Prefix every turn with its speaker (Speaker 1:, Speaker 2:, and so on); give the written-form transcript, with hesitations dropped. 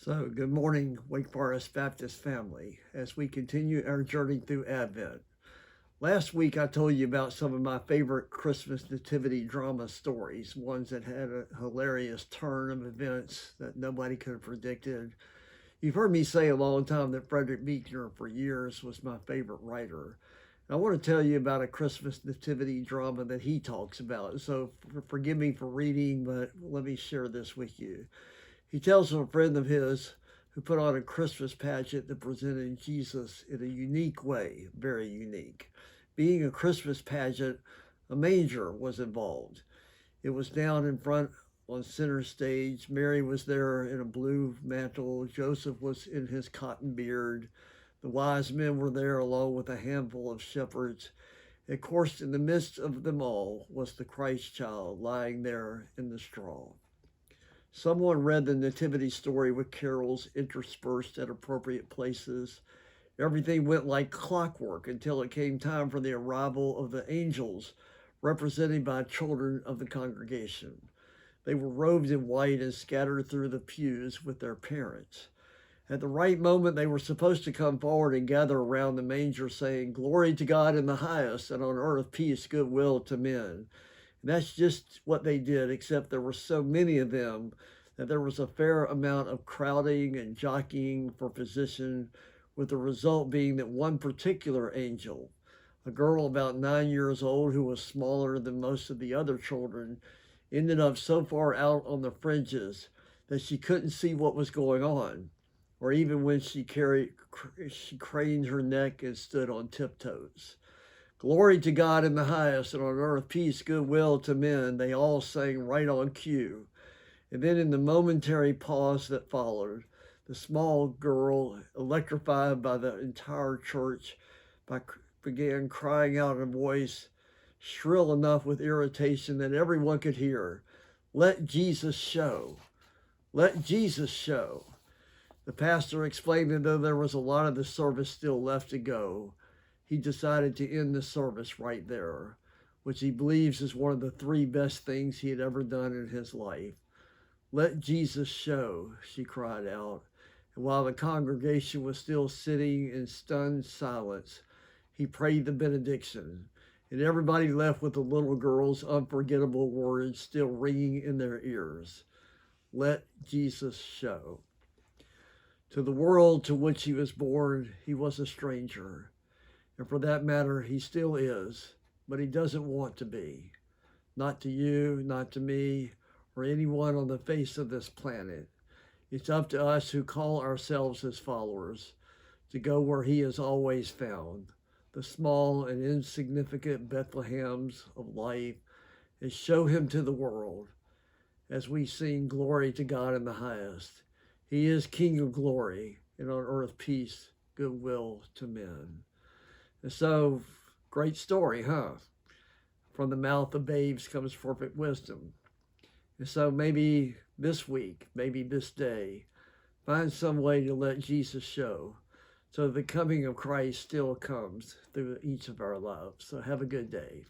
Speaker 1: So, good morning, Wake Forest Baptist family, as we continue our journey through Advent. Last week, I told you about some of my favorite Christmas nativity drama stories, ones that had a hilarious turn of events that nobody could have predicted. You've heard me say a long time that Frederick Buechner, for years, was my favorite writer. I want to tell you about a Christmas nativity drama that he talks about. So, forgive me for reading, but let me share this with you. He tells of a friend of his who put on a Christmas pageant that presented Jesus in a unique way, very unique. Being a Christmas pageant, a manger was involved. It was down in front on center stage. Mary was there in a blue mantle. Joseph was in his cotton beard. The wise men were there along with a handful of shepherds. Of course, in the midst of them all was the Christ child lying there in the straw. Someone read the nativity story with carols interspersed at appropriate places. Everything went like clockwork until it came time for the arrival of the angels, represented by children of the congregation. They were robed in white and scattered through the pews with their parents. At the right moment, they were supposed to come forward and gather around the manger, saying, "Glory to God in the highest, and on earth peace, goodwill to men." That's just what they did, except there were so many of them that there was a fair amount of crowding and jockeying for position, with the result being that one particular angel, a girl about 9 years old who was smaller than most of the other children, ended up so far out on the fringes that she couldn't see what was going on, or even when she craned her neck and stood on tiptoes. "Glory to God in the highest, and on earth peace, goodwill to men," they all sang right on cue. And then in the momentary pause that followed, the small girl, electrified by the entire church, began crying out in a voice shrill enough with irritation that everyone could hear, "Let Jesus show! Let Jesus show!" The pastor explained that though there was a lot of the service still left to go, he decided to end the service right there, which he believes is one of the three best things he had ever done in his life. "Let Jesus show," she cried out. And while the congregation was still sitting in stunned silence, he prayed the benediction, and everybody left with the little girl's unforgettable words still ringing in their ears. "Let Jesus show." To the world to which he was born, he was a stranger. And for that matter, he still is, but he doesn't want to be. Not to you, not to me, or anyone on the face of this planet. It's up to us who call ourselves his followers to go where he is always found, the small and insignificant Bethlehems of life, and show him to the world as we sing glory to God in the highest. He is King of glory, and on earth peace, goodwill to men. And so, great story, huh? From the mouth of babes comes perfect wisdom. And so maybe this week, maybe this day, find some way to let Jesus show, so the coming of Christ still comes through each of our lives. So have a good day.